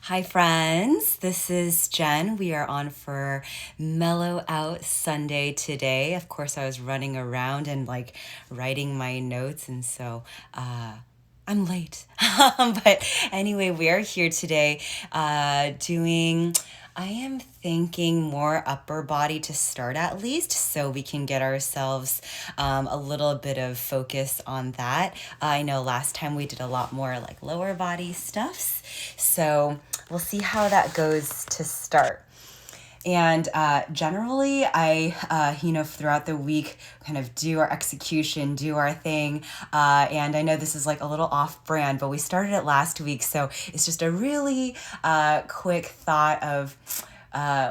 Hi, friends. This is Jen. We are on for Mellow Out Sunday today. Of course, I was running around and writing my notes, and so I'm late. But anyway, we are here today doing. I am thinking more upper body to start at least, so we can get ourselves a little bit of focus on that. I know last time we did a lot more like lower body stuffs, so we'll see how that goes to start. And generally, throughout the week, kind of do our execution, do our thing. And I know this is like a little off brand, but we started it last week. So it's just a really quick thought of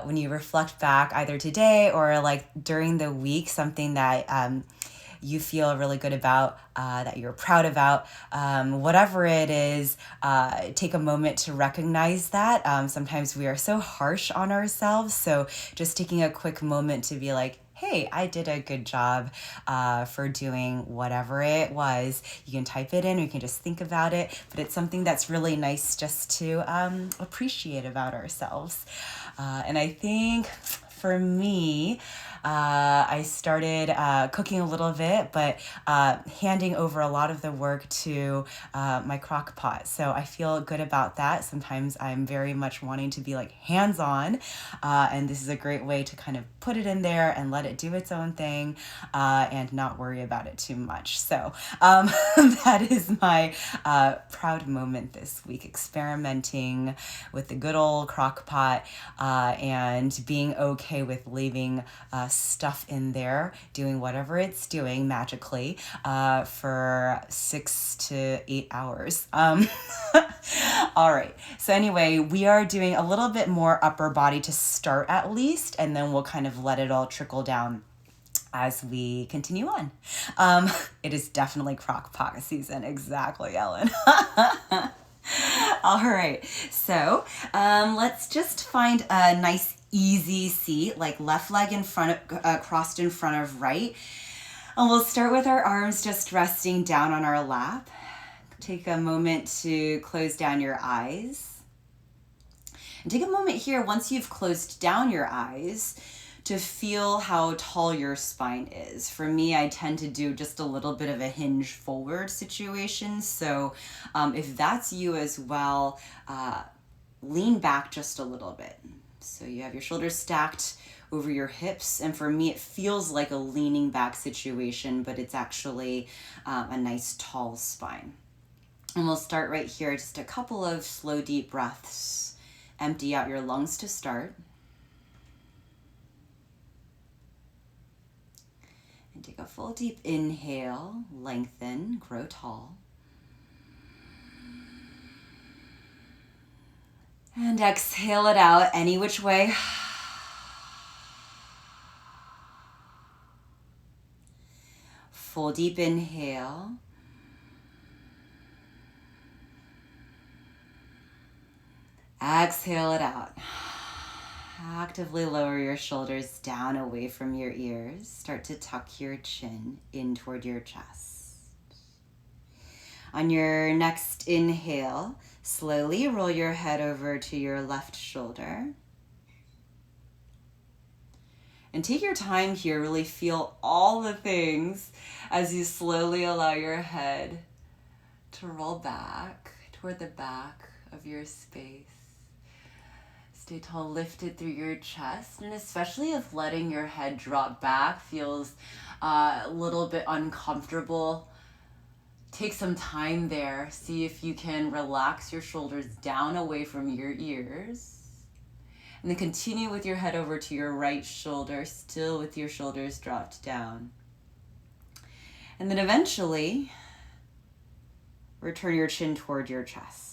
when you reflect back either today or like during the week, something that you feel really good about, that you're proud about, whatever it is, take a moment to recognize that. Sometimes we are so harsh on ourselves. So just taking a quick moment to be like, hey, I did a good job for doing whatever it was. You can type it in or you can just think about it, but it's something that's really nice just to appreciate about ourselves. And I think for me, I started cooking a little bit, but handing over a lot of the work to my crock pot. So I feel good about that. Sometimes I'm very much wanting to be like hands-on, and this is a great way to kind of put it in there and let it do its own thing and not worry about it too much. So that is my proud moment this week, experimenting with the good old crock pot and being okay with leaving stuff in there, doing whatever it's doing magically for 6 to 8 hours. All right. So anyway, we are doing a little bit more upper body to start at least, and then we'll kind of let it all trickle down as we continue on. It is definitely crock pot season. Exactly, Ellen. All right. So let's just find a nice easy seat, like left leg in front of, crossed in front of right. And we'll start with our arms just resting down on our lap. Take a moment to close down your eyes. And take a moment here, once you've closed down your eyes, to feel how tall your spine is. For me, I tend to do just a little bit of a hinge forward situation. So if that's you as well, lean back just a little bit. So you have your shoulders stacked over your hips. And for me, it feels like a leaning back situation, but it's actually a nice tall spine. And we'll start right here, just a couple of slow, deep breaths. Empty out your lungs to start. And take a full deep inhale, lengthen, grow tall. And exhale it out any which way. Full deep inhale. Exhale it out. Actively lower your shoulders down away from your ears. Start to tuck your chin in toward your chest. On your next inhale, slowly roll your head over to your left shoulder. And take your time here, really feel all the things as you slowly allow your head to roll back toward the back of your space. Stay tall, lifted through your chest, and especially if letting your head drop back feels a little bit uncomfortable, take some time there. See if you can relax your shoulders down away from your ears. And then continue with your head over to your right shoulder, still with your shoulders dropped down. And then eventually, return your chin toward your chest.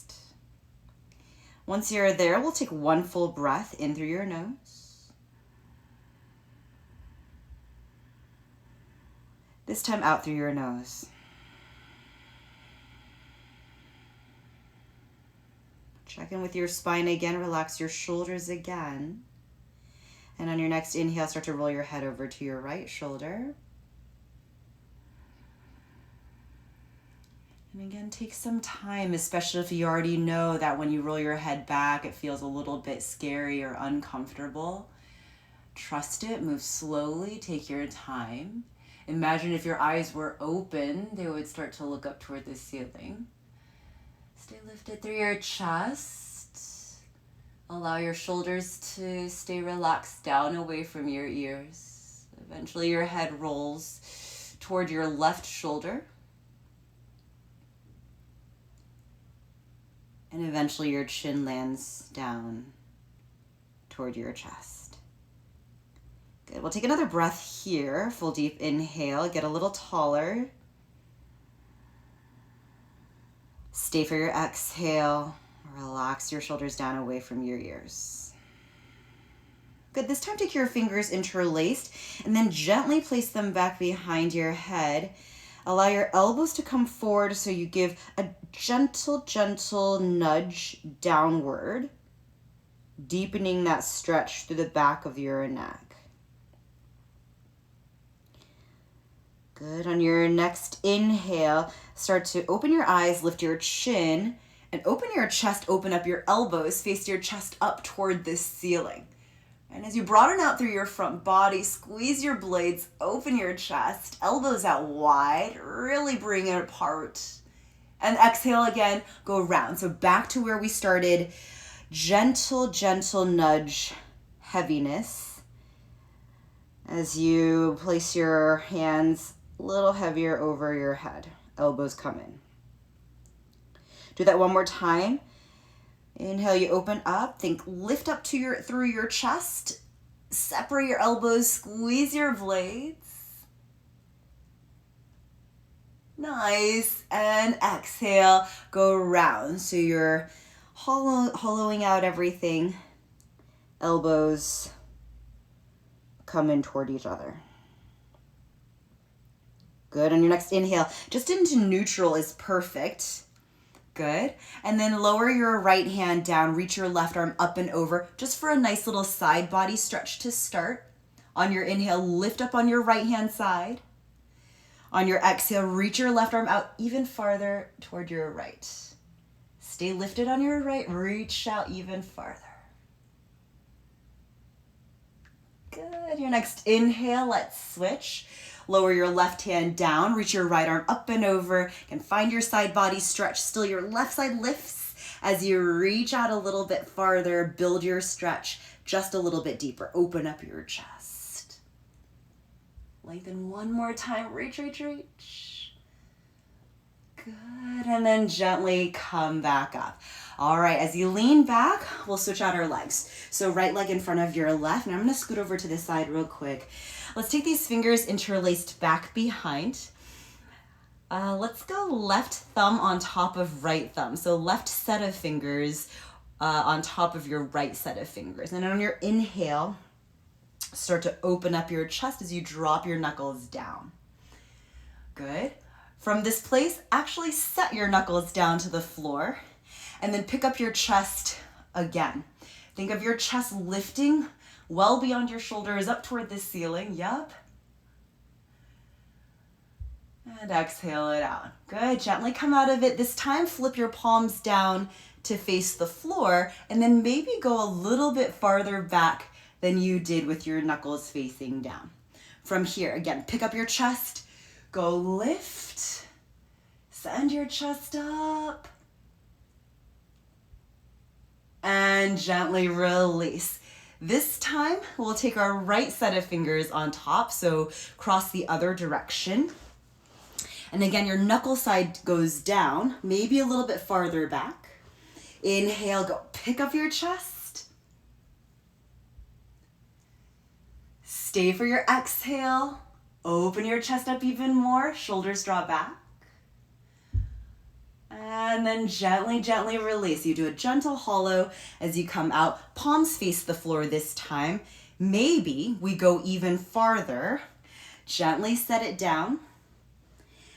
Once you're there, we'll take one full breath in through your nose. This time out through your nose. Check in with your spine again, relax your shoulders again. And on your next inhale, start to roll your head over to your right shoulder. And again, take some time, especially if you already know that when you roll your head back, it feels a little bit scary or uncomfortable. Trust it, move slowly, take your time. Imagine if your eyes were open, they would start to look up toward the ceiling. Stay lifted through your chest. Allow your shoulders to stay relaxed down away from your ears. Eventually your head rolls toward your left shoulder. And eventually your chin lands down toward your chest. Good. We'll take another breath here. Full deep inhale. Get a little taller. Stay for your exhale. Relax your shoulders down away from your ears. Good. This time take your fingers interlaced and then gently place them back behind your head. Allow your elbows to come forward so you give a gentle nudge downward, deepening that stretch through the back of your neck. Good. On your next inhale, start to open your eyes, lift your chin, and open your chest, open up your elbows, face your chest up toward the ceiling. And as you broaden out through your front body, squeeze your blades, open your chest, elbows out wide, really bring it apart. And exhale again, go round. So back to where we started. Gentle nudge, heaviness. As you place your hands a little heavier over your head, elbows come in. Do that one more time. Inhale, you open up, think lift up to through your chest, separate your elbows, squeeze your blades. Nice, and exhale, go round. So you're hollowing out everything, elbows come in toward each other. Good, on your next inhale, just into neutral is perfect. Good. And then lower your right hand down, reach your left arm up and over, just for a nice little side body stretch to start. On your inhale, lift up on your right hand side. On your exhale, reach your left arm out even farther toward your right. Stay lifted on your right, reach out even farther. Good. Your next inhale, let's switch. Lower your left hand down, reach your right arm up and over, and find your side body stretch. Still your left side lifts as you reach out a little bit farther, build your stretch just a little bit deeper. Open up your chest. Lengthen one more time, reach. Good, and then gently come back up. All right, as you lean back, we'll switch out our legs. So right leg in front of your left, and I'm gonna scoot over to this side real quick. Let's take these fingers interlaced back behind. Let's go left thumb on top of right thumb. So left set of fingers on top of your right set of fingers. And on your inhale, start to open up your chest as you drop your knuckles down. Good. From this place, actually set your knuckles down to the floor and then pick up your chest again. Think of your chest lifting well beyond your shoulders, up toward the ceiling. Yup. And exhale it out. Good. Gently come out of it. This time, flip your palms down to face the floor, and then maybe go a little bit farther back than you did with your knuckles facing down. From here, again, pick up your chest, go lift, send your chest up, and gently release. This time, we'll take our right set of fingers on top, so cross the other direction. And again, your knuckle side goes down, maybe a little bit farther back. Inhale, go pick up your chest. Stay for your exhale. Open your chest up even more, shoulders draw back. And then gently release. You do a gentle hollow as you come out. Palms face the floor this time. Maybe we go even farther. Gently set it down.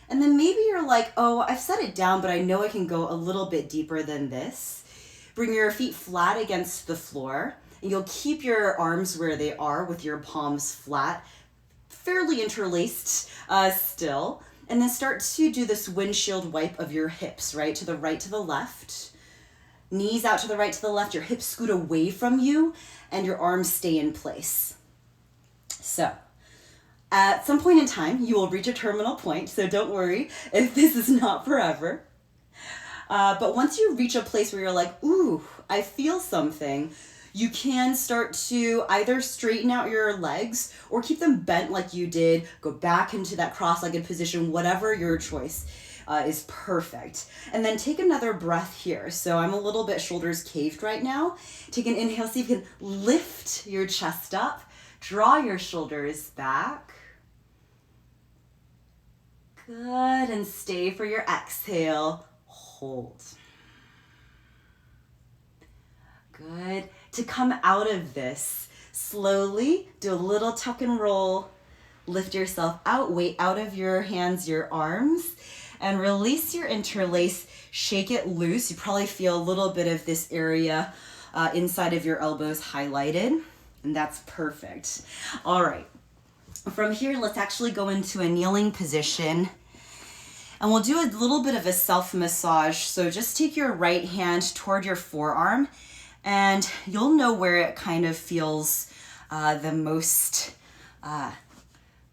And then maybe you're like, oh, I've set it down, but I know I can go a little bit deeper than this. Bring your feet flat against the floor. And you'll keep your arms where they are with your palms flat, fairly interlaced still. And then start to do this windshield wipe of your hips, right? To the right, to the left. Knees out to the right, to the left. Your hips scoot away from you and your arms stay in place. So at some point in time, you will reach a terminal point. So don't worry if this is not forever. But once you reach a place where you're like, ooh, I feel something, you can start to either straighten out your legs or keep them bent like you did, go back into that cross-legged position, whatever your choice is perfect. And then take another breath here. So I'm a little bit shoulders caved right now. Take an inhale, see if you can lift your chest up, draw your shoulders back. Good, and stay for your exhale. Hold. Good. To come out of this, slowly do a little tuck and roll. Lift yourself out, weight out of your hands, your arms, and release your interlace. Shake it loose. You probably feel a little bit of this area inside of your elbows highlighted, and that's perfect. All right. From here, let's actually go into a kneeling position. And we'll do a little bit of a self-massage. So just take your right hand toward your forearm, and you'll know where it kind of feels the most kind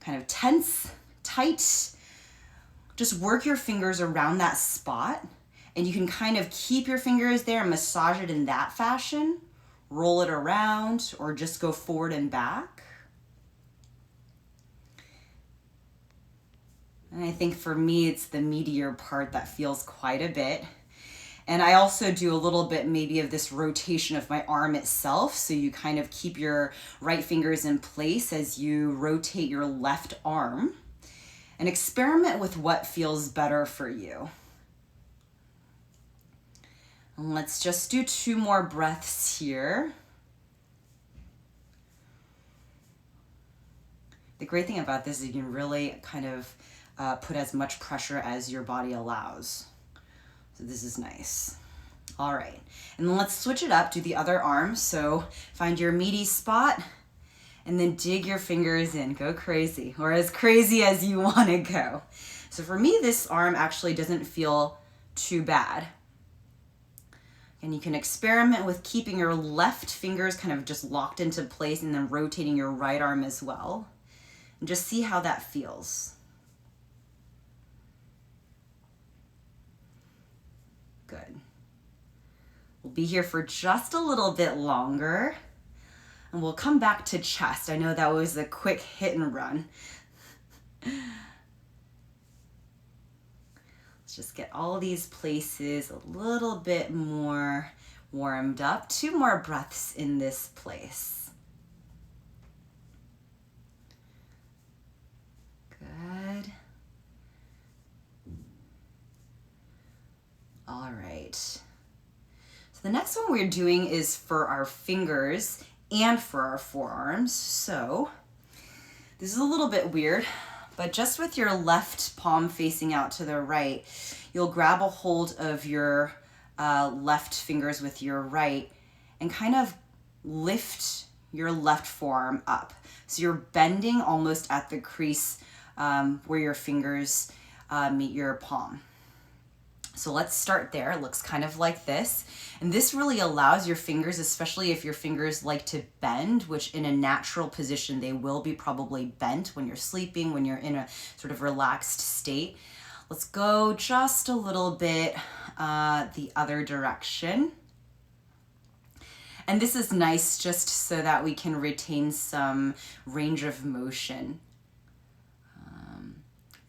of tense, tight. Just work your fingers around that spot, and you can kind of keep your fingers there and massage it in that fashion. Roll it around or just go forward and back. And I think for me, it's the meatier part that feels quite a bit. And I also do a little bit maybe of this rotation of my arm itself. So you kind of keep your right fingers in place as you rotate your left arm. And experiment with what feels better for you. And let's just do 2 more breaths here. The great thing about this is you can really kind of put as much pressure as your body allows. So this is nice. All right, and then let's switch it up, do the other arm. So find your meaty spot and then dig your fingers in, go crazy, or as crazy as you wanna go. So for me, this arm actually doesn't feel too bad. And you can experiment with keeping your left fingers kind of just locked into place and then rotating your right arm as well. And just see how that feels. Good. We'll be here for just a little bit longer, and we'll come back to chest. I know that was a quick hit and run. Let's just get all these places a little bit more warmed up. 2 more breaths in this place. Good. All right. So the next one we're doing is for our fingers and for our forearms. So this is a little bit weird, but just with your left palm facing out to the right, you'll grab a hold of your left fingers with your right and kind of lift your left forearm up. So you're bending almost at the crease where your fingers meet your palm. So let's start there. It looks kind of like this. And this really allows your fingers, especially if your fingers like to bend, which in a natural position, they will be probably bent when you're sleeping, when you're in a sort of relaxed state. Let's go just a little bit the other direction. And this is nice just so that we can retain some range of motion.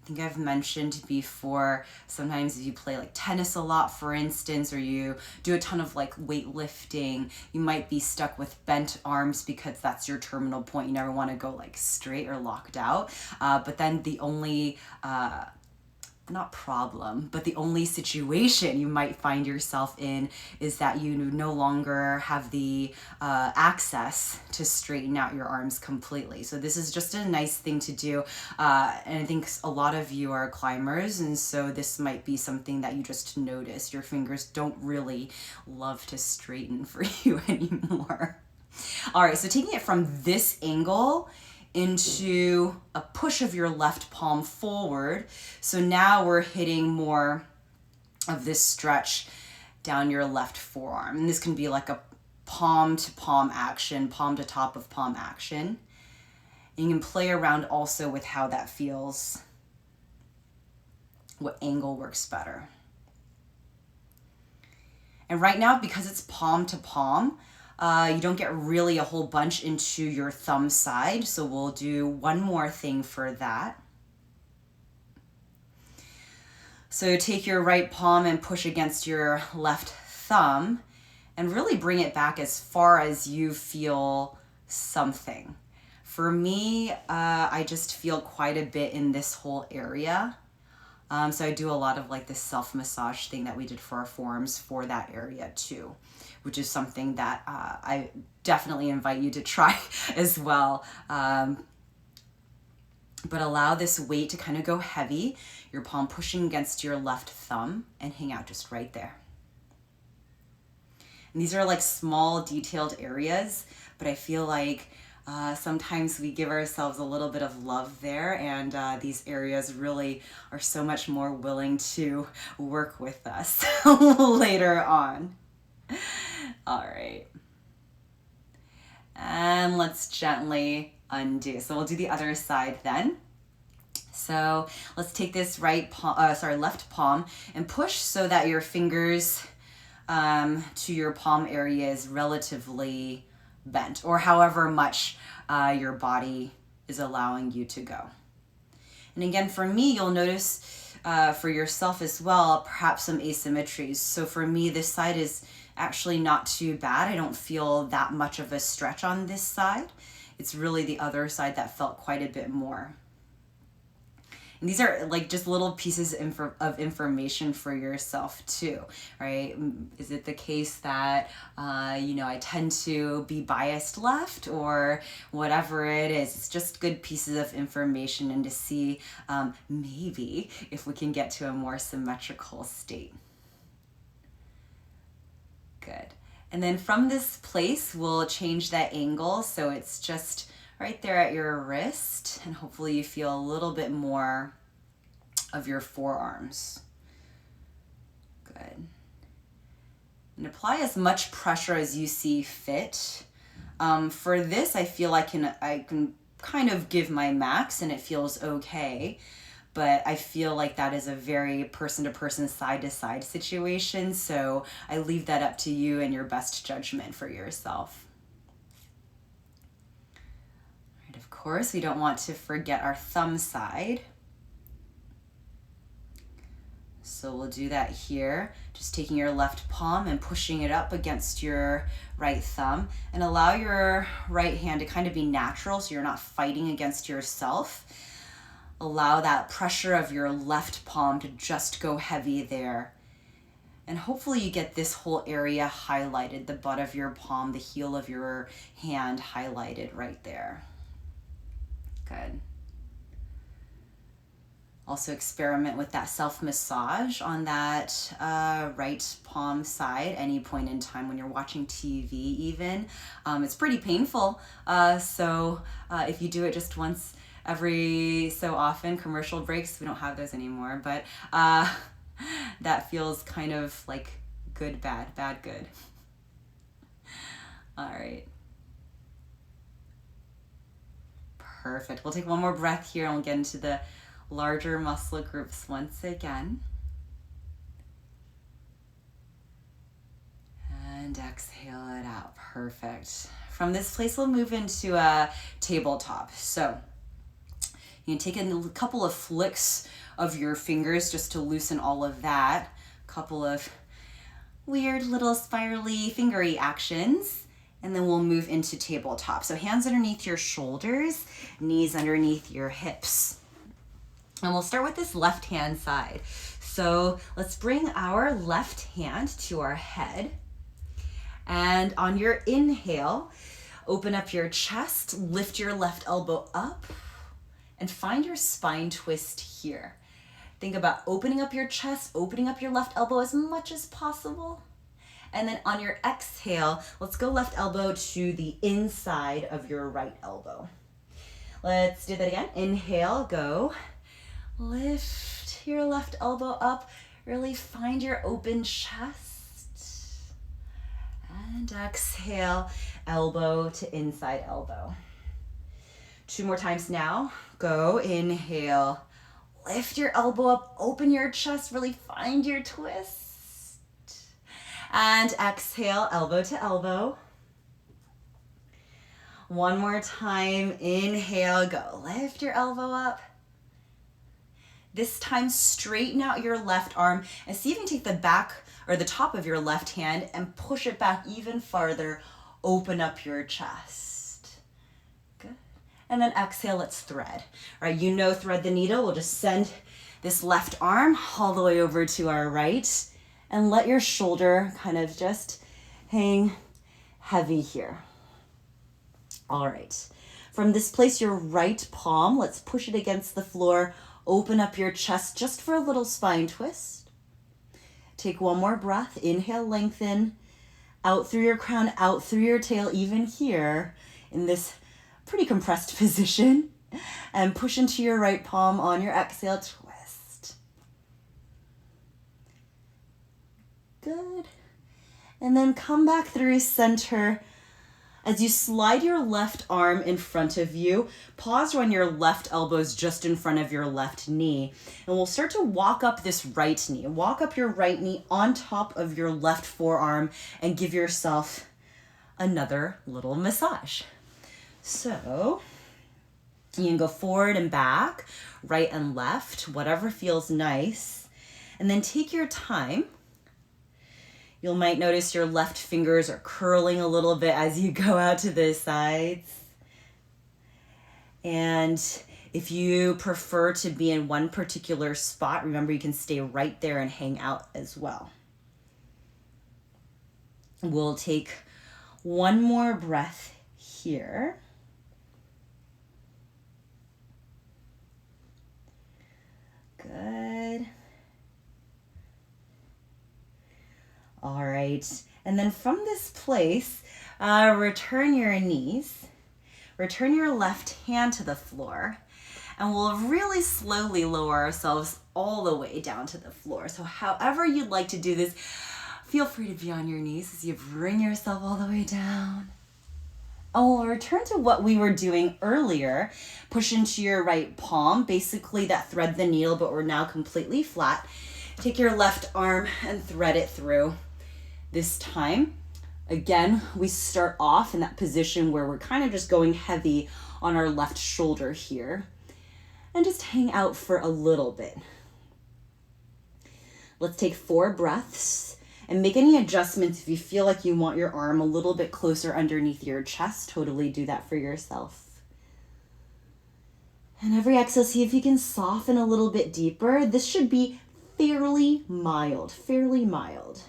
I think I've mentioned before, sometimes if you play like tennis a lot, for instance, or you do a ton of like weightlifting, you might be stuck with bent arms because that's your terminal point. You never want to go like straight or locked out. But then the only, not problem, but the only situation you might find yourself in is that you no longer have the access to straighten out your arms completely. So this is just a nice thing to do. And I think a lot of you are climbers, and so this might be something that you just notice. Your fingers don't really love to straighten for you anymore. All right, so taking it from this angle into a push of your left palm forward. So now we're hitting more of this stretch down your left forearm. And this can be like a palm to palm action, palm to top of palm action. And you can play around also with how that feels, what angle works better. And right now, because it's palm to palm, you don't get really a whole bunch into your thumb side. So we'll do one more thing for that. So take your right palm and push against your left thumb and really bring it back as far as you feel something. For me, I just feel quite a bit in this whole area. So I do a lot of like this self-massage thing that we did for our forearms for that area too, which is something that I definitely invite you to try as well. But allow this weight to kind of go heavy, your palm pushing against your left thumb, and hang out just right there. And these are like small detailed areas, but I feel like sometimes we give ourselves a little bit of love there, and these areas really are so much more willing to work with us later on. All right. And let's gently undo. So we'll do the other side then. So let's take this left palm and push so that your fingers to your palm area is relatively bent, or however much your body is allowing you to go. And again, for me, you'll notice for yourself as well, perhaps some asymmetries. So for me, this side is actually not too bad. I don't feel that much of a stretch on this side. It's really the other side that felt quite a bit more. And these are like just little pieces of information for yourself too, right? Is it the case that, I tend to be biased left, or whatever it is? It's just good pieces of information, and to see maybe if we can get to a more symmetrical state. Good. And then from this place, we'll change that angle. So it's just right there at your wrist, and hopefully you feel a little bit more of your forearms. Good. And apply as much pressure as you see fit. For this, I feel I can kind of give my max and it feels okay. But I feel like that is a very person-to-person, side-to-side situation. So I leave that up to you and your best judgment for yourself. All right, of course, we don't want to forget our thumb side. So we'll do that here, just taking your left palm and pushing it up against your right thumb, and allow your right hand to kind of be natural so you're not fighting against yourself. Allow that pressure of your left palm to just go heavy there. And hopefully you get this whole area highlighted, the butt of your palm, the heel of your hand highlighted right there. Good. Also experiment with that self-massage on that right palm side any point in time when you're watching TV even. It's pretty painful, so if you do it just once every so often, commercial breaks, we don't have those anymore, but that feels kind of like good, bad, bad, good. All right. Perfect. We'll take one more breath here and we'll get into the larger muscle groups once again. And exhale it out. Perfect. From this place, we'll move into a tabletop. So you can take a couple of flicks of your fingers just to loosen all of that. A couple of weird little spirally fingery actions. And then we'll move into tabletop. So hands underneath your shoulders, knees underneath your hips. And we'll start with this left hand side. So let's bring our left hand to our head. And on your inhale, open up your chest, lift your left elbow up, and find your spine twist here. Think about opening up your chest, opening up your left elbow as much as possible. And then on your exhale, let's go left elbow to the inside of your right elbow. Let's do that again. Inhale, go. Lift your left elbow up. Really find your open chest. And exhale, elbow to inside elbow. 2 more times now. Go, inhale. Lift your elbow up, open your chest, really find your twist. And exhale, elbow to elbow. 1 more time, inhale, go. Lift your elbow up. This time, straighten out your left arm and see if you can take the back or the top of your left hand and push it back even farther. Open up your chest. Good. And then exhale, let's thread. All right, you know, thread the needle. We'll just send this left arm all the way over to our right and let your shoulder kind of just hang heavy here. All right, from this place, your right palm, let's push it against the floor. Open up your chest just for a little spine twist. Take 1 more breath. Inhale, lengthen. Out through your crown, out through your tail, even here in this pretty compressed position. And push into your right palm on your exhale, twist. Good. And then come back through center. As you slide your left arm in front of you, pause when your left elbow is just in front of your left knee. And we'll start to walk up this right knee. Walk up your right knee on top of your left forearm and give yourself another little massage. So you can go forward and back, right and left, whatever feels nice. And then take your time. You might notice your left fingers are curling a little bit as you go out to the sides. And if you prefer to be in one particular spot, remember you can stay right there and hang out as well. We'll take 1 more breath here. Good. All right, and then from this place, return your knees, return your left hand to the floor, and we'll really slowly lower ourselves all the way down to the floor. So however you'd like to do this, feel free to be on your knees as you bring yourself all the way down. And we'll return to what we were doing earlier. Push into your right palm, basically that thread the needle, but we're now completely flat. Take your left arm and thread it through. This time, again, we start off in that position where we're kind of just going heavy on our left shoulder here and just hang out for a little bit. Let's take 4 breaths and make any adjustments if you feel like you want your arm a little bit closer underneath your chest. Totally do that for yourself. And every exhale, see if you can soften a little bit deeper. This should be fairly mild, fairly mild.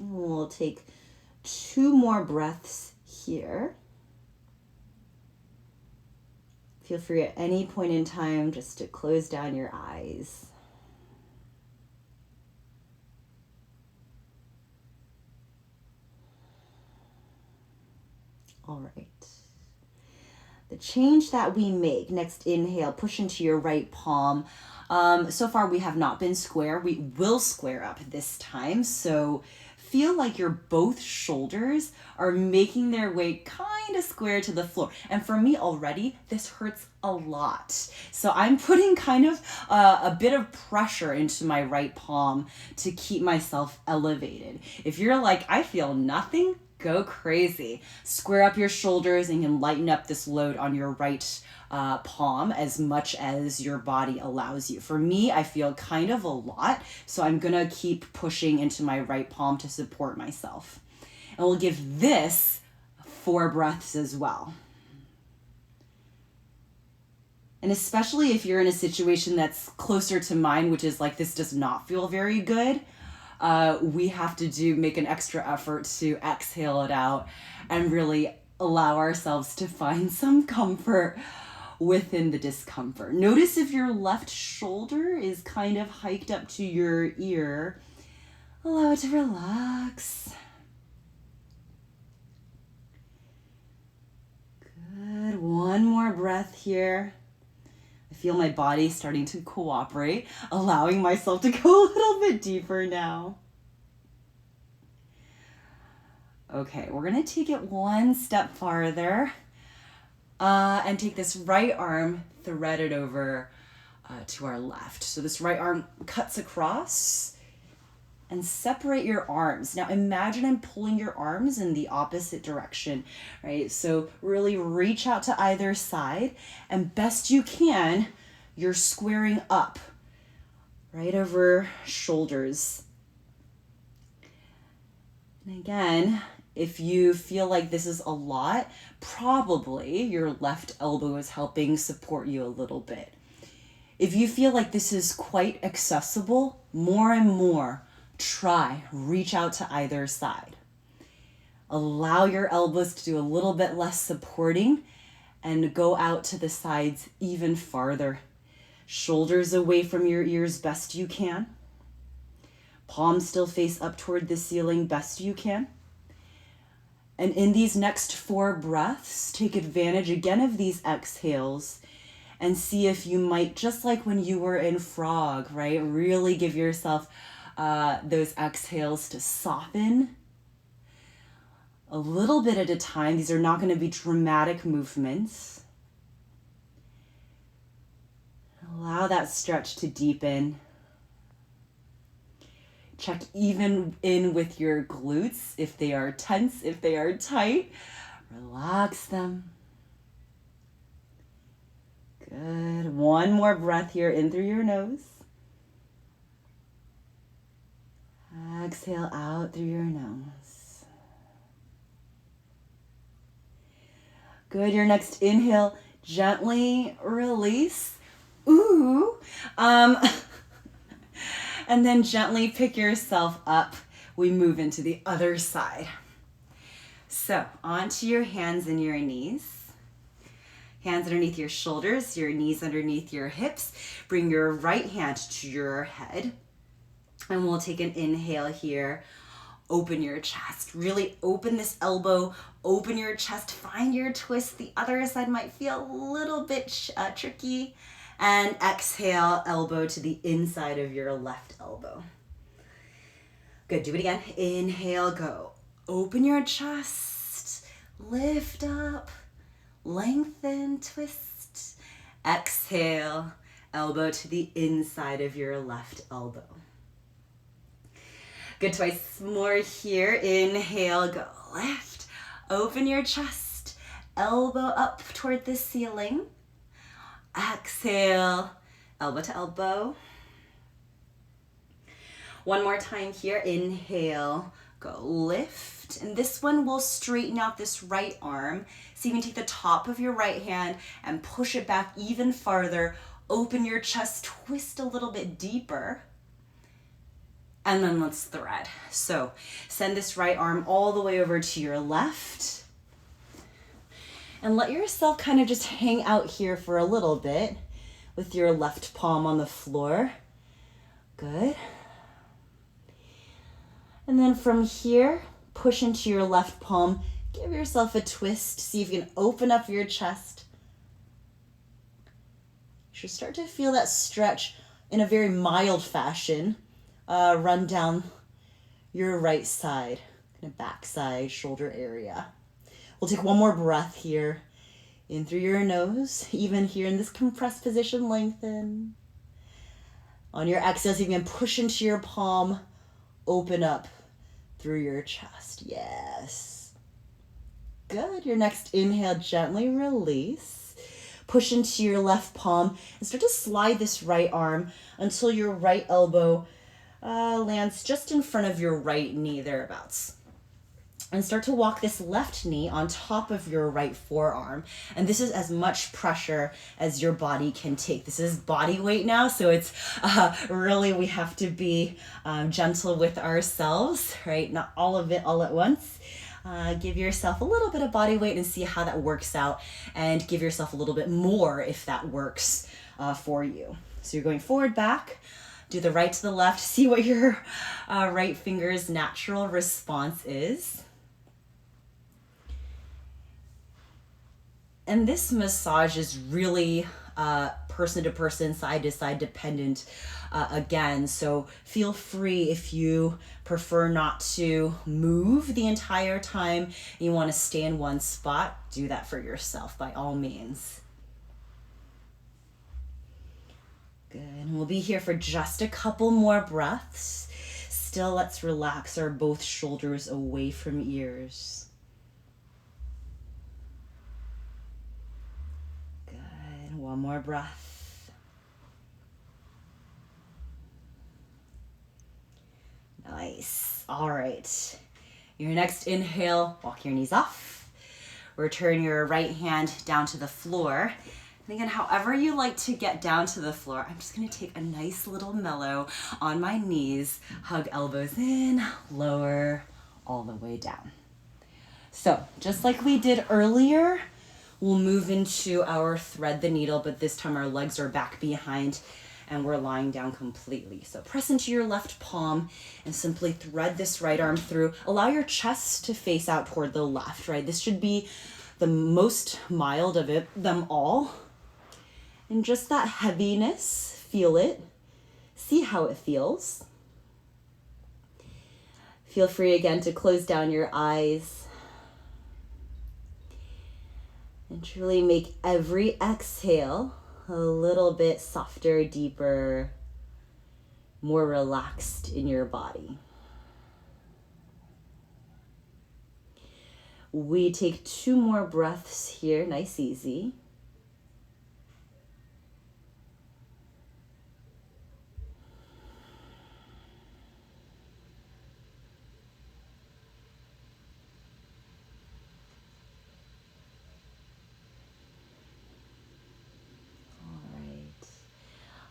We'll take 2 more breaths here. Feel free at any point in time just to close down your eyes. All right. The change that we make, next inhale, push into your right palm. So far we have not been square. We will square up this time. So feel like your both shoulders are making their way kind of square to the floor. And for me already, this hurts a lot. So I'm putting kind of a bit of pressure into my right palm to keep myself elevated. If you're like, I feel nothing, go crazy. Square up your shoulders and you can lighten up this load on your right palm as much as your body allows you. For me, I feel kind of a lot, so I'm gonna keep pushing into my right palm to support myself. And we'll give this 4 breaths as well. And especially if you're in a situation that's closer to mine, which is like this does not feel very good, we have to make an extra effort to exhale it out and really allow ourselves to find some comfort within the discomfort. Notice if your left shoulder is kind of hiked up to your ear. Allow it to relax. Good. One more breath here. I feel my body starting to cooperate, allowing myself to go a little bit deeper now. Okay, we're gonna take it one step farther and take this right arm, thread it over to our left. So this right arm cuts across and separate your arms. Now imagine I'm pulling your arms in the opposite direction, right? So really reach out to either side, and best you can, you're squaring up right over shoulders. And again, if you feel like this is a lot, probably your left elbow is helping support you a little bit. If you feel like this is quite accessible, more and more, reach out to either side. Allow your elbows to do a little bit less supporting and go out to the sides even farther. Shoulders away from your ears best you can. Palms still face up toward the ceiling best you can. And in these next 4 breaths, take advantage again of these exhales and see if you might, just like when you were in frog, right? Really give yourself those exhales to soften a little bit at a time. These are not going to be dramatic movements. Allow that stretch to deepen. Check even in with your glutes, if they are tense, if they are tight. Relax them. Good. One more breath here, in through your nose. Exhale out through your nose. Good. Your next inhale, gently release. Ooh. And then gently pick yourself up. We move into the other side. So onto your hands and your knees. Hands underneath your shoulders, your knees underneath your hips. Bring your right hand to your head. And we'll take an inhale here. Open your chest. Really open this elbow. Open your chest. Find your twist. The other side might feel a little bit tricky. And exhale, elbow to the inside of your left elbow. Good, do it again. Inhale, go. Open your chest, lift up, lengthen, twist. Exhale, elbow to the inside of your left elbow. Good, twice more here. Inhale, go. Lift, open your chest, elbow up toward the ceiling. Exhale, elbow to elbow. One more time here. Inhale, go lift. And this one will straighten out this right arm. So you can take the top of your right hand and push it back even farther. Open your chest, twist a little bit deeper. And then let's thread. So send this right arm all the way over to your left. And let yourself kind of just hang out here for a little bit with your left palm on the floor. Good. And then from here, push into your left palm. Give yourself a twist. See if you can open up your chest. You should start to feel that stretch in a very mild fashion. Run down your right side, kind of back side, shoulder area. We'll take one more breath here. In through your nose, even here in this compressed position, lengthen. On your exhale, so you can push into your palm, open up through your chest. Yes. Good. Your next inhale, gently release. Push into your left palm and start to slide this right arm until your right elbow lands just in front of your right knee, thereabouts. And start to walk this left knee on top of your right forearm. And this is as much pressure as your body can take. This is body weight now, so it's really, we have to be gentle with ourselves, right? Not all of it all at once. Give yourself a little bit of body weight and see how that works out. And give yourself a little bit more if that works for you. So you're going forward, back. Do the right to the left. See what your right finger's natural response is. And this massage is really person to person, side to side dependent again. So feel free if you prefer not to move the entire time, and you want to stay in one spot, do that for yourself by all means. Good. And we'll be here for just a couple more breaths. Still, let's relax our both shoulders away from ears. Good. One more breath. Nice. All right. Your next inhale, walk your knees off. Return your right hand down to the floor. And again, however you like to get down to the floor, I'm just gonna take a nice little mellow on my knees, hug elbows in, lower, all the way down. So just like we did earlier, we'll move into our thread the needle, but this time our legs are back behind and we're lying down completely. So press into your left palm and simply thread this right arm through. Allow your chest to face out toward the left, right? This should be the most mild of them all. And just that heaviness, feel it. See how it feels. Feel free again to close down your eyes. And truly make every exhale a little bit softer, deeper, more relaxed in your body. We take 2 more breaths here, nice, easy.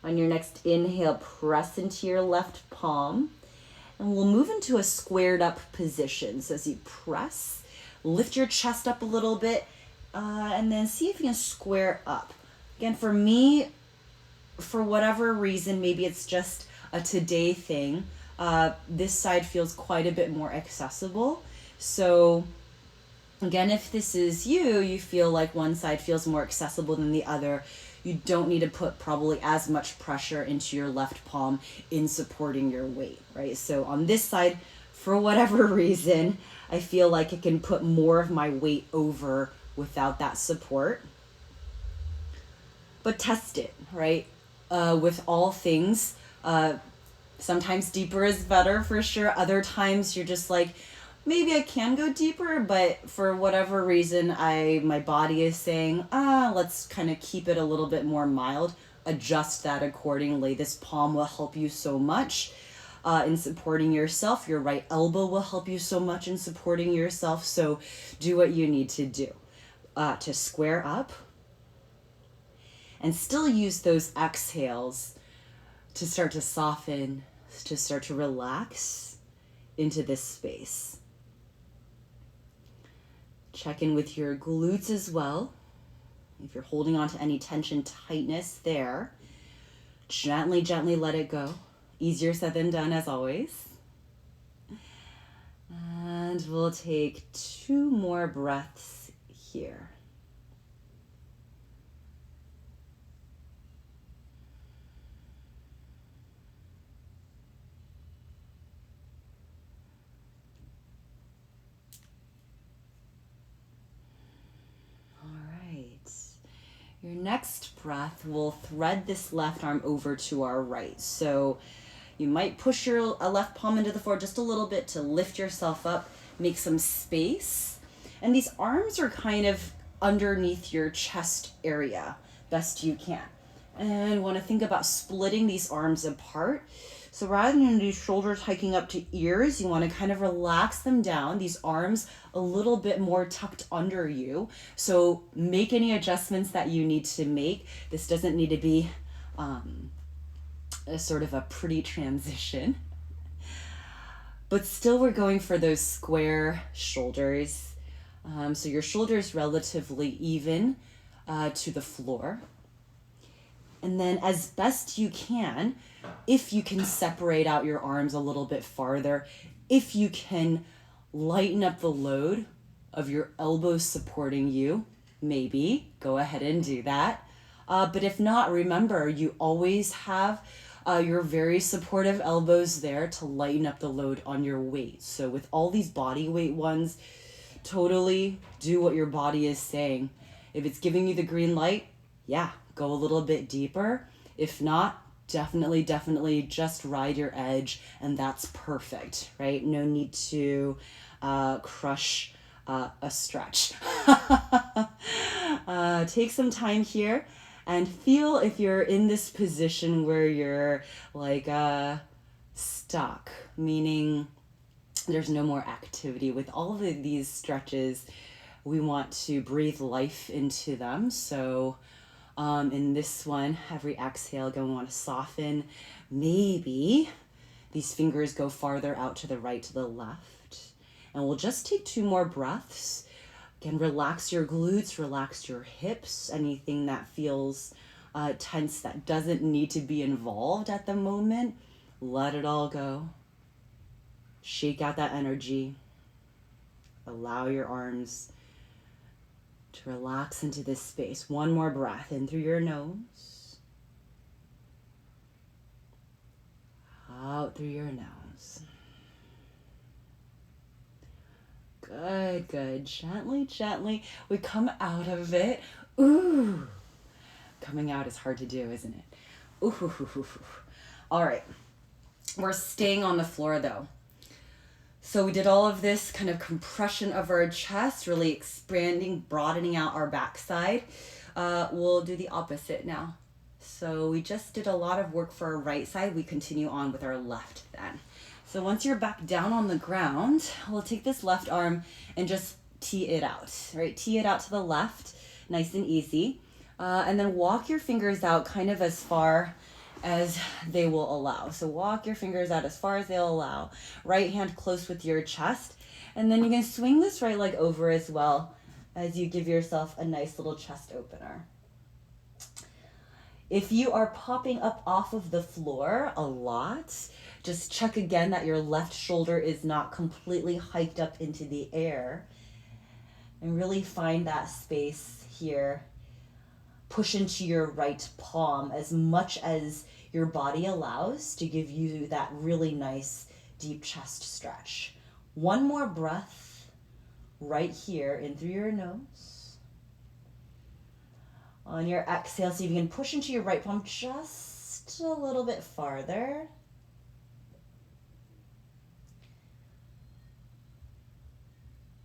On your next inhale, press into your left palm, and we'll move into a squared up position. So as you press, lift your chest up a little bit, and then see if you can square up. Again, for me, for whatever reason, maybe it's just a today thing, this side feels quite a bit more accessible. So again, if this is you feel like one side feels more accessible than the other, you don't need to put probably as much pressure into your left palm in supporting your weight, right? So on this side, for whatever reason, I feel like I can put more of my weight over without that support. But test it, right? With all things, sometimes deeper is better for sure. Other times you're just like, maybe I can go deeper, but for whatever reason, my body is saying, let's kind of keep it a little bit more mild. Adjust that accordingly. This palm will help you so much in supporting yourself. Your right elbow will help you so much in supporting yourself. So do what you need to do to square up and still use those exhales to start to soften, to start to relax into this space. Check in with your glutes as well. If you're holding on to any tension, tightness there, gently, gently let it go. Easier said than done, as always. And we'll take 2 more breaths here. Your next breath, we'll thread this left arm over to our right. So you might push your left palm into the floor just a little bit to lift yourself up, make some space. And these arms are kind of underneath your chest area, best you can. And want to think about splitting these arms apart. So rather than these shoulders hiking up to ears, you want to kind of relax them down. These arms a little bit more tucked under you. So make any adjustments that you need to make. This doesn't need to be a sort of a pretty transition. But still we're going for those square shoulders. So your shoulders relatively even to the floor. And then as best you can, if you can separate out your arms a little bit farther, if you can lighten up the load of your elbows supporting you, maybe go ahead and do that. But if not, remember, you always have your very supportive elbows there to lighten up the load on your weight. So with all these body weight ones, totally do what your body is saying. If it's giving you the green light, yeah, go a little bit deeper. If not, definitely just ride your edge, and that's perfect, right? No need to crush a stretch. Take some time here and feel if you're in this position where you're like stuck, meaning there's no more activity. With all of these stretches, we want to breathe life into them. So in this one, every exhale, again, we want to soften. Maybe these fingers go farther out to the right, to the left. And we'll just take 2 more breaths. Again, relax your glutes, relax your hips, anything that feels tense that doesn't need to be involved at the moment. Let it all go. Shake out that energy. Allow your arms to relax into this space. 1 more breath in through your nose. Out through your nose. Good. Gently. We come out of it. Ooh. Coming out is hard to do, isn't it? Ooh. All right. We're staying on the floor though. So we did all of this kind of compression of our chest, really expanding, broadening out our backside. We'll do the opposite now. So we just did a lot of work for our right side. We continue on with our left then. So once you're back down on the ground, we'll take this left arm and just tee it out, right? Tee it out to the left, nice and easy. And then walk your fingers out kind of as far as they will allow. So walk your fingers out as far as they'll allow. Right hand close with your chest. And then you can swing this right leg over as well as you give yourself a nice little chest opener. If you are popping up off of the floor a lot, just check again that your left shoulder is not completely hiked up into the air. And really find that space here. Push into your right palm as much as your body allows to give you that really nice deep chest stretch. 1 more breath right here in through your nose. On your exhale, see if you can push into your right palm just a little bit farther.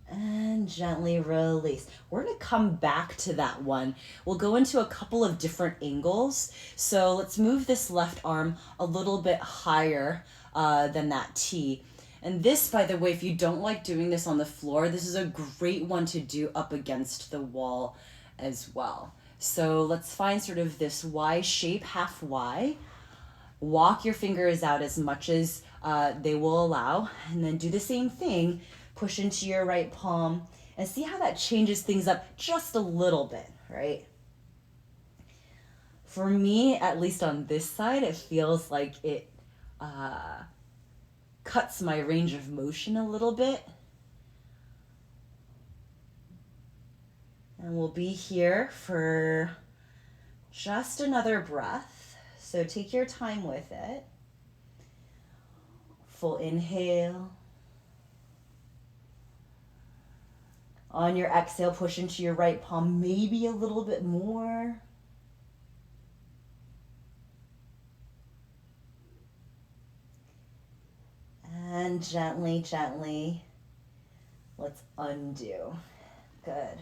And gently release. We're going to come back to that one. We'll go into a couple of different angles. So let's move this left arm a little bit higher than that T. And this, by the way, if you don't like doing this on the floor, this is a great one to do up against the wall as well. So let's find sort of this Y shape, half Y. Walk your fingers out as much as they will allow, and then do the same thing. Push into your right palm and see how that changes things up just a little bit, right? For me, at least on this side, it feels like it cuts my range of motion a little bit. And we'll be here for just another breath. So take your time with it. Full inhale. On your exhale, push into your right palm, maybe a little bit more. And gently, let's undo. Good.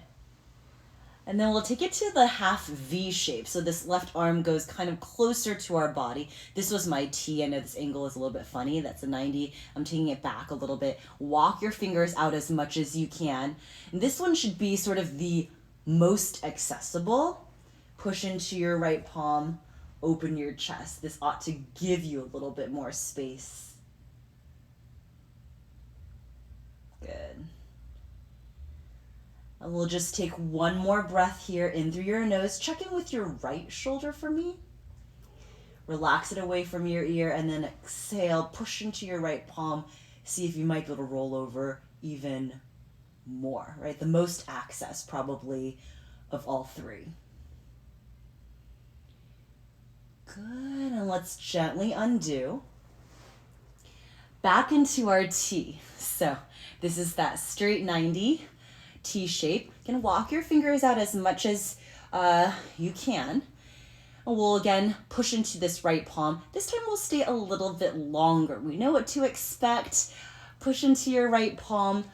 And then we'll take it to the half V shape. So this left arm goes kind of closer to our body. This was my T. I know this angle is a little bit funny. That's a 90. I'm taking it back a little bit. Walk your fingers out as much as you can. And this one should be sort of the most accessible. Push into your right palm. Open your chest. This ought to give you a little bit more space. Good. And we'll just take 1 more breath here in through your nose. Check in with your right shoulder for me. Relax it away from your ear and then exhale, push into your right palm. See if you might be able to roll over even more, right? The most access probably of all three. Good, and let's gently undo. Back into our T. So this is that straight 90 T shape. You can walk your fingers out as much as you can. And we'll again push into this right palm. This time we'll stay a little bit longer. We know what to expect. Push into your right palm.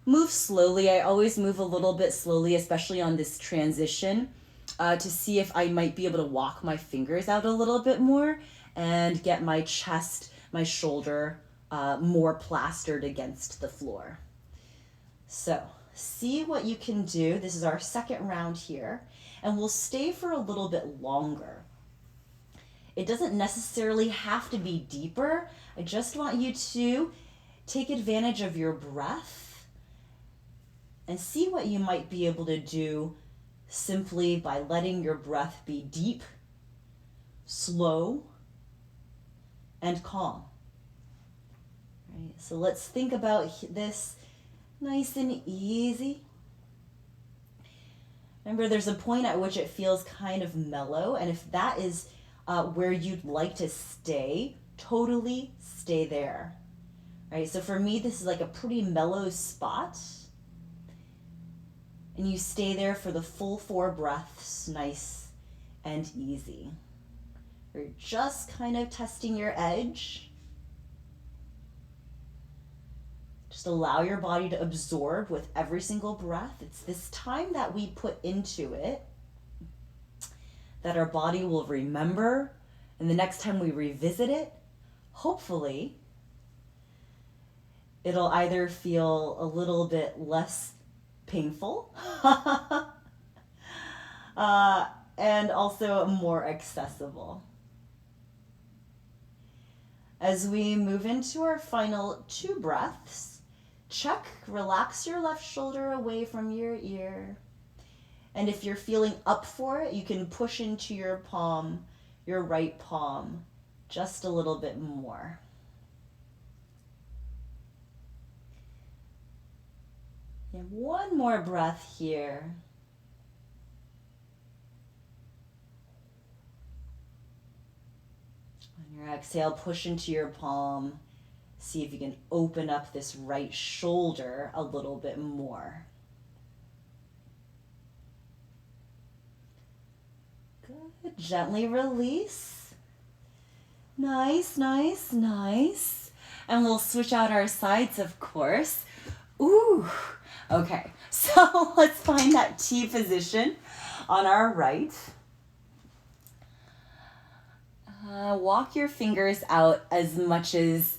Move slowly. I always move a little bit slowly, especially on this transition, to see if I might be able to walk my fingers out a little bit more and get my chest, my shoulder more plastered against the floor. So see what you can do. This is our second round here, and we'll stay for a little bit longer. It doesn't necessarily have to be deeper. I just want you to take advantage of your breath and see what you might be able to do simply by letting your breath be deep, slow, and calm. Right, so let's think about this nice and easy. Remember, there's a point at which it feels kind of mellow, and if that is where you'd like to stay, totally stay there. Right, so for me, this is like a pretty mellow spot. And you stay there for the full 4 breaths, nice and easy. You're just kind of testing your edge. Just allow your body to absorb with every single breath. It's this time that we put into it that our body will remember, and the next time we revisit it, hopefully, it'll either feel a little bit less painful and also more accessible. As we move into our final 2 breaths, relax your left shoulder away from your ear. And if you're feeling up for it, you can push into your palm, your right palm, just a little bit more. And one more breath here. On your exhale, push into your palm. See if you can open up this right shoulder a little bit more. Good. Gently release. Nice, nice, nice. And we'll switch out our sides, of course. Ooh. Okay, so let's find that T position on our right. Walk your fingers out as much as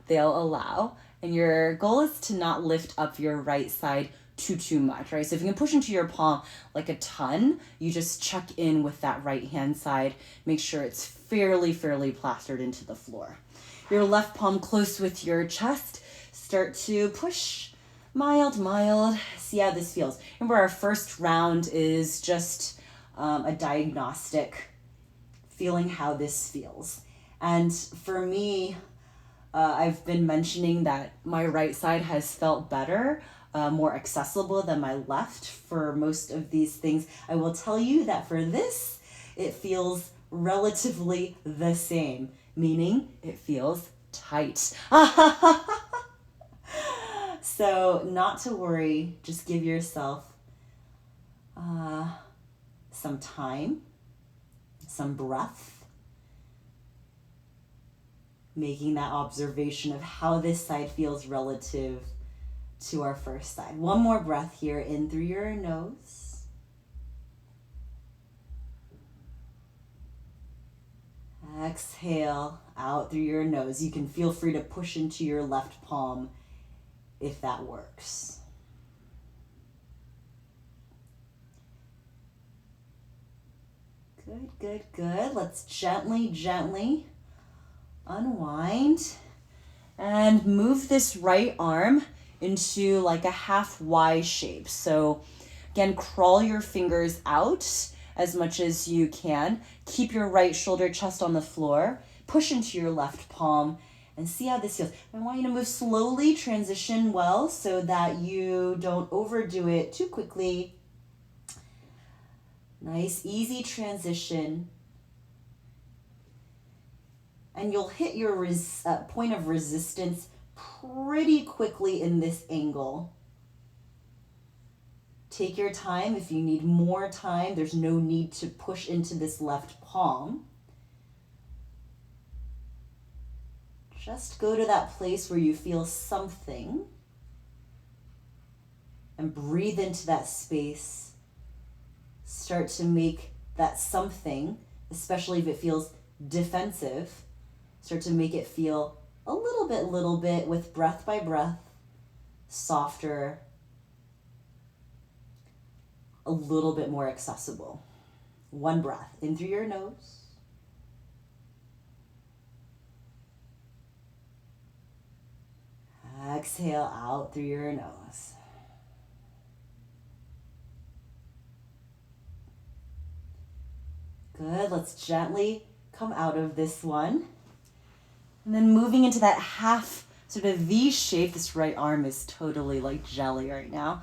they'll allow. And your goal is to not lift up your right side too much, right? So if you can push into your palm like a ton, you just check in with that right hand side. Make sure it's fairly plastered into the floor. Your left palm close with your chest. Start to push mild. See how this feels. Remember, our first round is just a diagnostic, feeling how this feels. And for me, I've been mentioning that my right side has felt better, more accessible than my left for most of these things. I will tell you that for this, it feels relatively the same, meaning it feels tight. So not to worry, just give yourself some time, some breath, making that observation of how this side feels relative to our first side. One more breath here, in through your nose. Exhale out through your nose. You can feel free to push into your left palm if that works. Good. Let's gently unwind and move this right arm into like a half Y shape. So again, crawl your fingers out as much as you can. Keep your right shoulder, chest on the floor. Push into your left palm and see how this feels. I want you to move slowly, transition well so that you don't overdo it too quickly. Nice, easy transition. And you'll hit your point of resistance pretty quickly in this angle. Take your time. If you need more time, there's no need to push into this left palm. Just go to that place where you feel something and breathe into that space. Start to make that something, especially if it feels defensive, start to make it feel a little bit with breath by breath, softer, a little bit more accessible. One breath in through your nose. Exhale out through your nose. Good, let's gently come out of this one. And then moving into that half sort of V shape. This right arm is totally like jelly right now.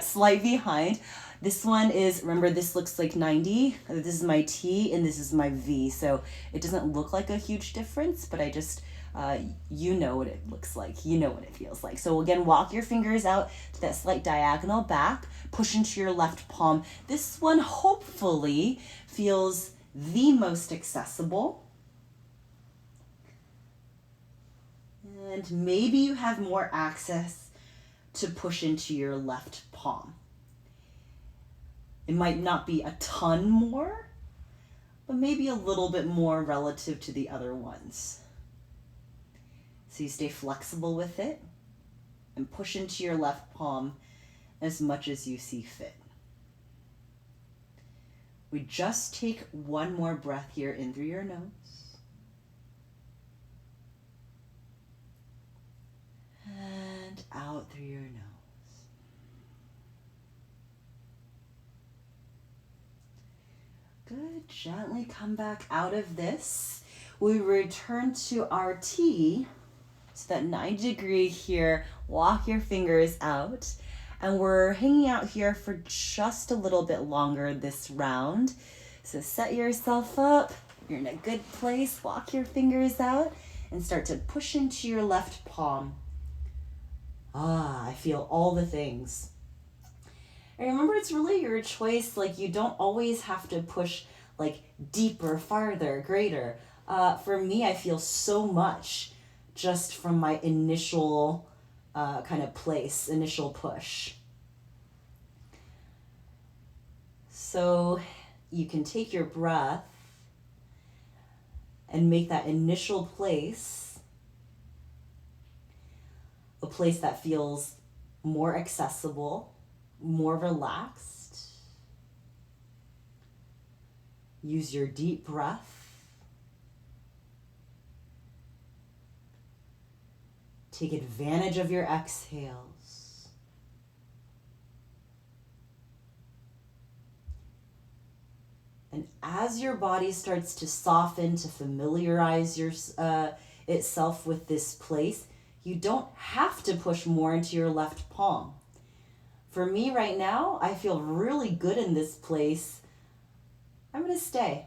Slight behind. This one is, remember, this looks like 90. This is my T and this is my V. So it doesn't look like a huge difference, but I just, you know what it looks like. You know what it feels like. So again, walk your fingers out to that slight diagonal back. Push into your left palm. This one hopefully feels the most accessible. And maybe you have more access to push into your left palm. It might not be a ton more, but maybe a little bit more relative to the other ones. So you stay flexible with it and push into your left palm as much as you see fit. We just take one more breath here in through your nose. And out through your nose. Good, gently come back out of this. We return to our T, so that 90 degree here, walk your fingers out. And we're hanging out here for just a little bit longer this round. So set yourself up, you're in a good place, walk your fingers out, and start to push into your left palm. I feel all the things. And remember, it's really your choice. Like, you don't always have to push like deeper, farther, greater. For me, I feel so much just from my initial kind of place, initial push. So you can take your breath and make that initial place a place that feels more accessible, more relaxed. Use your deep breath. Take advantage of your exhales. And as your body starts to soften, to familiarize itself with this place, you don't have to push more into your left palm. For me right now, I feel really good in this place. I'm going to stay.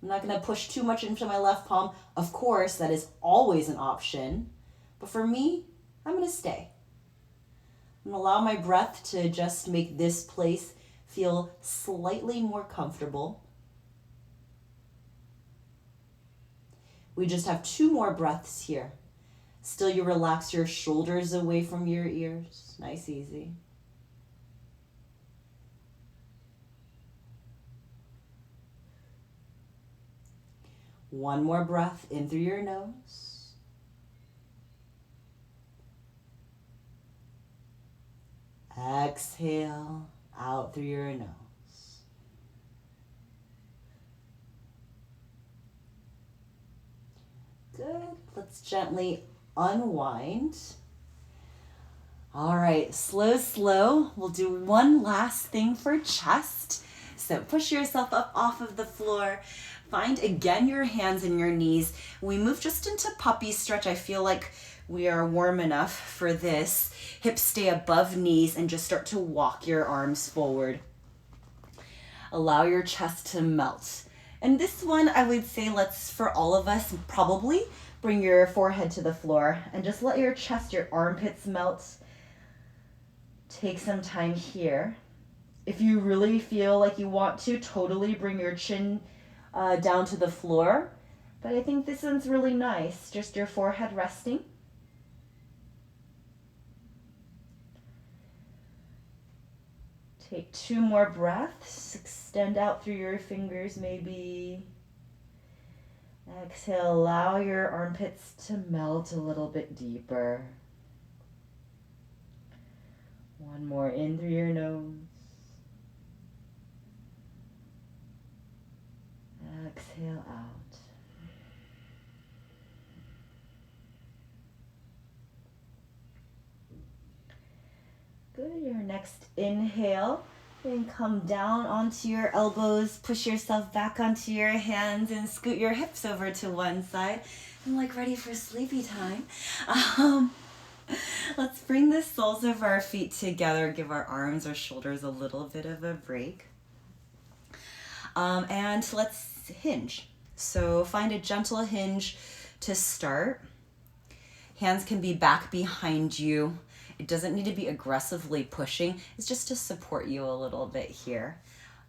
I'm not going to push too much into my left palm. Of course, that is always an option. But for me, I'm going to stay. I'm going to allow my breath to just make this place feel slightly more comfortable. We just have 2 more breaths here. Still, you relax your shoulders away from your ears. Nice, easy. One more breath in through your nose. Exhale out through your nose. Good. Let's gently unwind. All right, slow. We'll do one last thing for chest. So push yourself up off of the floor. Find again your hands and your knees. We move just into puppy stretch. I feel like we are warm enough for this. Hips stay above knees and just start to walk your arms forward. Allow your chest to melt. And this one, I would say, let's, for all of us, probably bring your forehead to the floor and just let your chest, your armpits melt. Take some time here. If you really feel like you want to, totally bring your chin down to the floor. But I think this one's really nice, just your forehead resting. Take 2 more breaths. Extend out through your fingers maybe. Exhale, allow your armpits to melt a little bit deeper. 1 more in through your nose. Exhale out. Good. Your next inhale. Then come down onto your elbows, push yourself back onto your hands and scoot your hips over to one side. I'm like ready for sleepy time. Let's bring the soles of our feet together, give our arms or shoulders a little bit of a break. And let's hinge. So find a gentle hinge to start. Hands can be back behind you. It doesn't need to be aggressively pushing. It's just to support you a little bit here.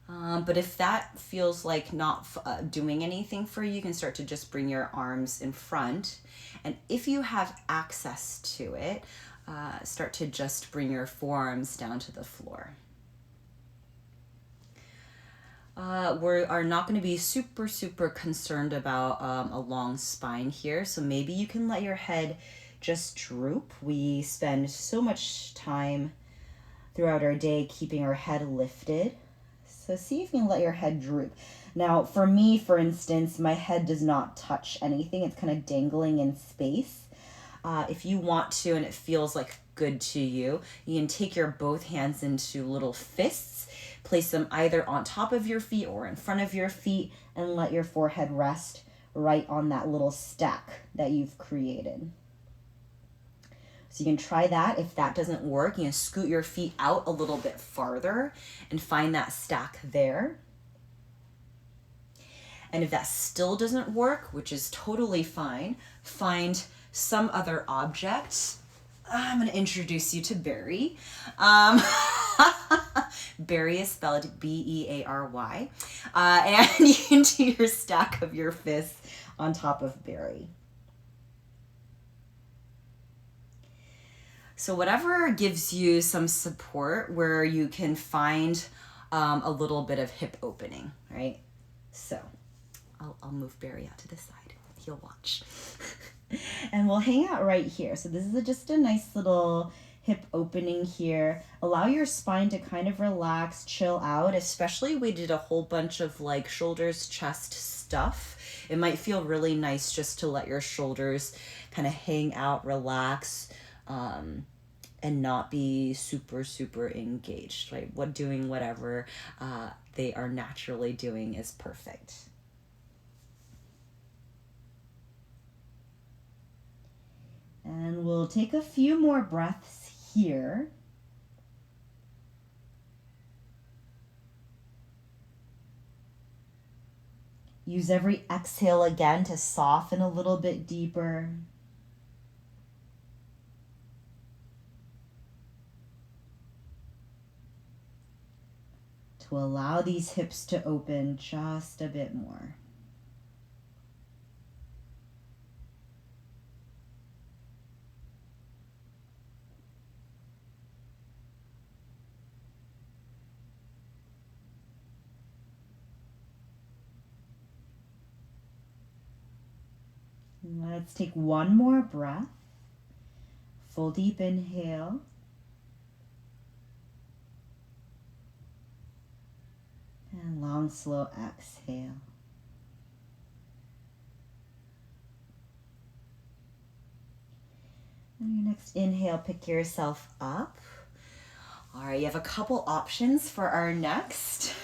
But if that feels like not doing anything for you, you can start to just bring your arms in front. And if you have access to it, start to just bring your forearms down to the floor. We are not going to be super concerned about a long spine here. So maybe you can let your head just droop. We spend so much time throughout our day keeping our head lifted. So see if you can let your head droop. Now, for me, for instance, my head does not touch anything. It's kind of dangling in space. If you want to, and it feels like good to you, you can take your both hands into little fists, place them either on top of your feet or in front of your feet, and let your forehead rest right on that little stack that you've created. So you can try that. If that doesn't work, you can scoot your feet out a little bit farther and find that stack there. And if that still doesn't work, which is totally fine, find some other object. I'm going to introduce you to Barry. Barry is spelled B-E-A-R-Y. And you can do your stack of your fists on top of Barry. So whatever gives you some support where you can find a little bit of hip opening, right? So I'll move Barry out to the side. He'll watch. And we'll hang out right here. So this is just a nice little hip opening here. Allow your spine to kind of relax, chill out, especially we did a whole bunch of like shoulders, chest stuff. It might feel really nice just to let your shoulders kind of hang out, relax, and not be super engaged, right? Doing whatever they are naturally doing is perfect. And we'll take a few more breaths here. Use every exhale again to soften a little bit deeper. To allow these hips to open just a bit more. Let's take one more breath. Full deep inhale. And long, slow exhale. And your next inhale, pick yourself up. All right, you have a couple options for our next.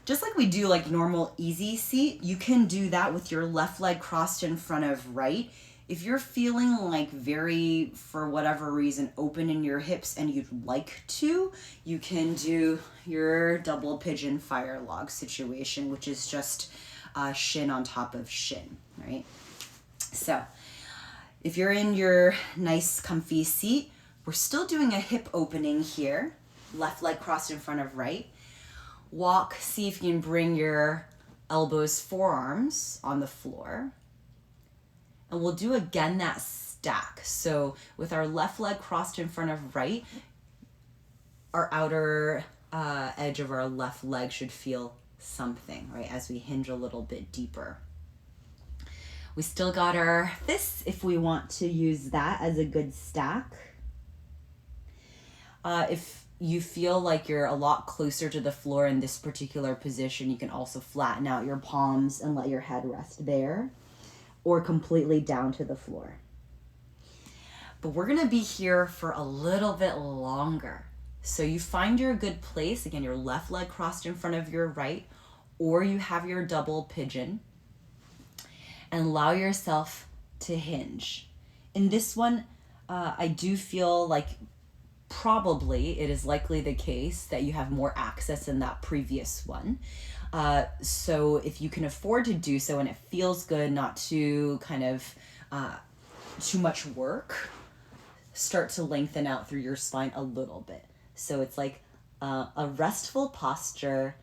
just like we do like normal easy seat, you can do that with your left leg crossed in front of right. If you're feeling like very, for whatever reason, open in your hips and you'd like to, you can do your double pigeon fire log situation, which is just shin on top of shin, right? So if you're in your nice comfy seat, we're still doing a hip opening here. Left leg crossed in front of right. Walk, see if you can bring your elbows, forearms on the floor. And we'll do again that stack. So with our left leg crossed in front of right, our outer edge of our left leg should feel something, right? As we hinge a little bit deeper. We still got our fists if we want to use that as a good stack. If you feel like you're a lot closer to the floor in this particular position, you can also flatten out your palms and let your head rest there, or completely down to the floor. But we're gonna be here for a little bit longer. So you find your good place, again, your left leg crossed in front of your right, or you have your double pigeon, and allow yourself to hinge. In this one, I do feel like probably it is likely the case that you have more access in that previous one. So if you can afford to do so and it feels good, not too kind of too much work, start to lengthen out through your spine a little bit. So it's like a restful posture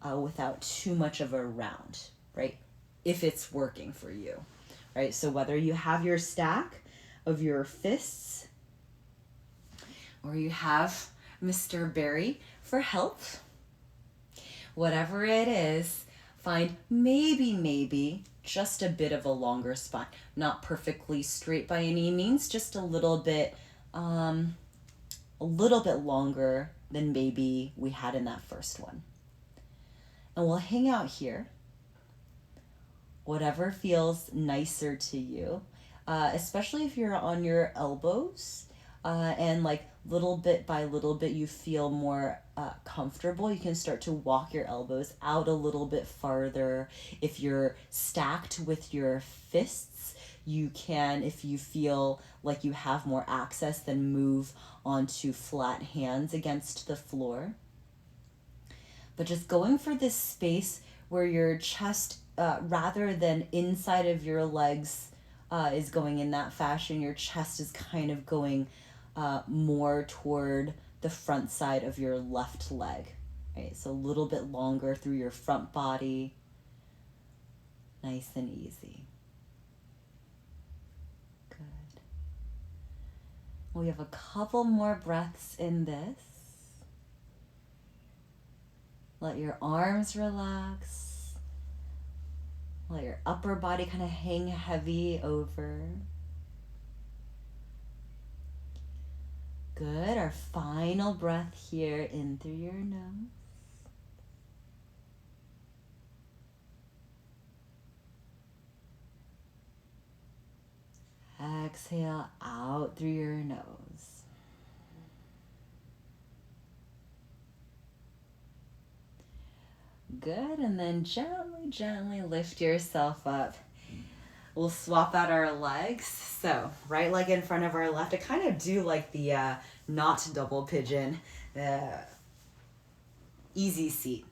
without too much of a round, right? If it's working for you, right? So whether you have your stack of your fists or you have Mr. Barry for help, whatever it is, find maybe just a bit of a longer spine. Not perfectly straight by any means, just a little bit longer than maybe we had in that first one. And we'll hang out here, whatever feels nicer to you, especially if you're on your elbows and like little bit by little bit you feel more comfortable. You can start to walk your elbows out a little bit farther. If you're stacked with your fists, you can, if you feel like you have more access, then move onto flat hands against the floor. But just going for this space where your chest, rather than inside of your legs, is going in that fashion, your chest is kind of going more toward the front side of your left leg, right? So a little bit longer through your front body, nice and easy. Good. We have a couple more breaths in this. Let your arms relax. Let your upper body kind of hang heavy over. Good. Our final breath here in through your nose. Exhale out through your nose. Good. And then gently lift yourself up. We'll swap out our legs. So right leg in front of our left. I kind of do like the not double pigeon, easy seat.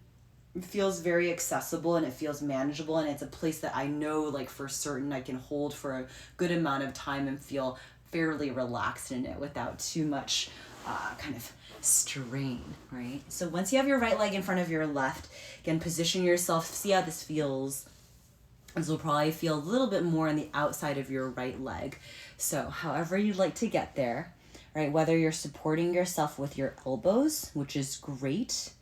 It feels very accessible and it feels manageable, and it's a place that I know like for certain I can hold for a good amount of time and feel fairly relaxed in it without too much kind of strain, right? So once you have your right leg in front of your left, again, position yourself, see how this feels. This will probably feel a little bit more on the outside of your right leg. So however you'd like to get there, right? Whether you're supporting yourself with your elbows, which is great,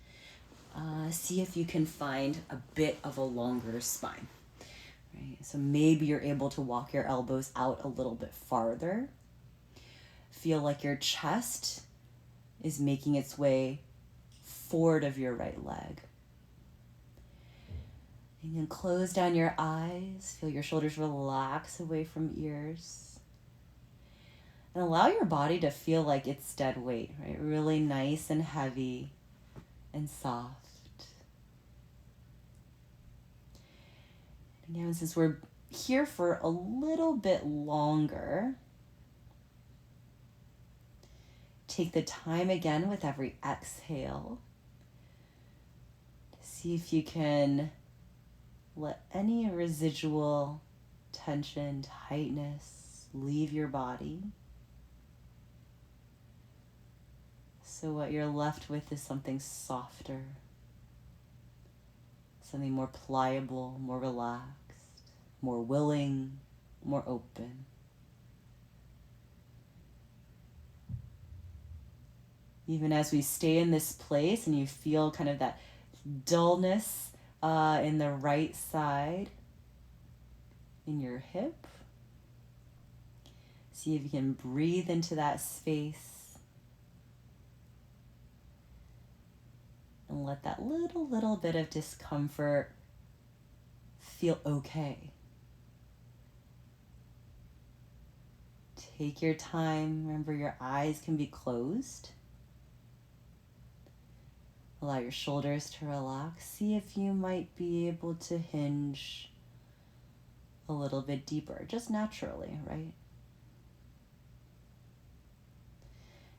see if you can find a bit of a longer spine, right? So maybe you're able to walk your elbows out a little bit farther. Feel like your chest is making its way forward of your right leg. You can close down your eyes, feel your shoulders relax away from ears. And allow your body to feel like it's dead weight, right? Really nice and heavy and soft. Now, since we're here for a little bit longer, take the time again with every exhale to see if you can let any residual tension, tightness leave your body. So what you're left with is something softer, something more pliable, more relaxed, more willing, more open. Even as we stay in this place and you feel kind of that dullness in the right side, in your hip, see if you can breathe into that space and let that little bit of discomfort feel okay. Take your time. Remember, your eyes can be closed. Allow your shoulders to relax. See if you might be able to hinge a little bit deeper, just naturally, right?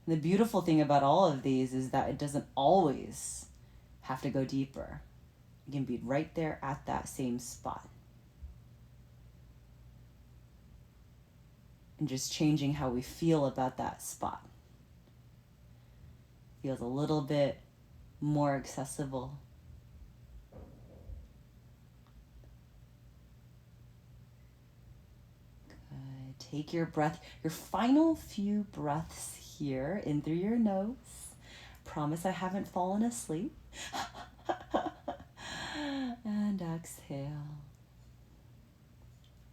And the beautiful thing about all of these is that it doesn't always have to go deeper. You can be right there at that same spot. And just changing how we feel about that spot. Feels a little bit more accessible. Good. Take your breath, your final few breaths here, in through your nose. Promise I haven't fallen asleep. And exhale.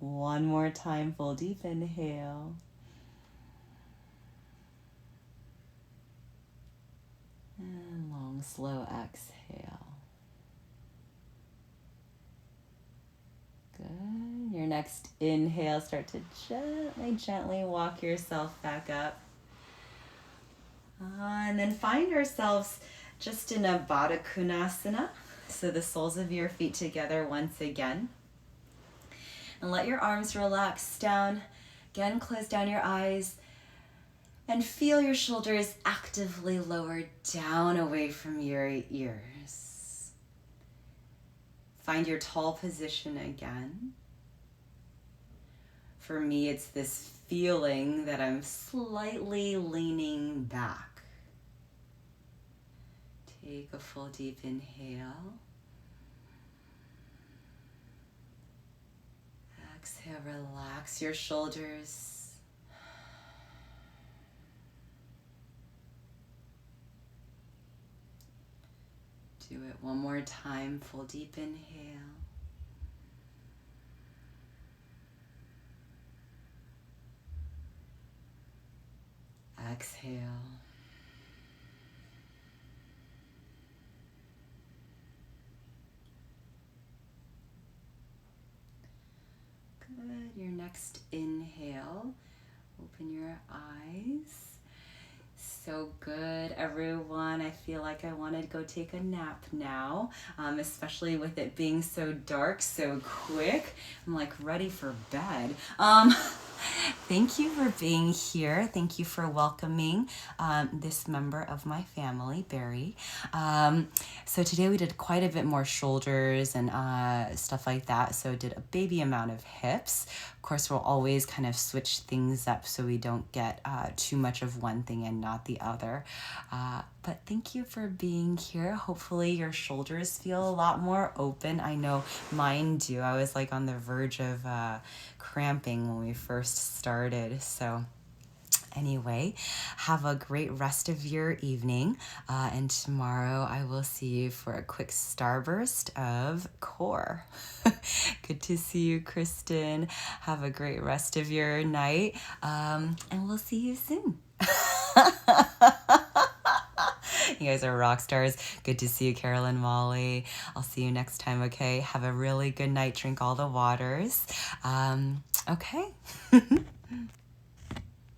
One more time, full deep inhale. And long, slow exhale. Good. Your next inhale, start to gently walk yourself back up. And then find ourselves just in a Baddha Konasana. So the soles of your feet together once again. And let your arms relax down. Again, close down your eyes. And feel your shoulders actively lowered down away from your ears. Find your tall position again. For me, it's this feeling that I'm slightly leaning back. Take a full deep inhale. Exhale, relax your shoulders. Do it one more time, full deep inhale. Exhale. Good. Your next inhale, open your eyes. So good, everyone. I feel like I want to go take a nap now, especially with it being so dark so quick. I'm like ready for bed. Thank you for being here. Thank you for welcoming this member of my family, Barry. So today we did quite a bit more shoulders and stuff like that. So did a baby amount of hips. Of course, we'll always kind of switch things up so we don't get too much of one thing and not the other. But thank you for being here. Hopefully your shoulders feel a lot more open. I know mine do. I was like on the verge of cramping when we first started. So anyway, have a great rest of your evening. And tomorrow I will see you for a quick starburst of core. Good to see you, Kristen. Have a great rest of your night. And we'll see you soon. You guys are rock stars. Good to see you, Carolyn, Molly. I'll see you next time, okay? Have a really good night. Drink all the waters. Okay.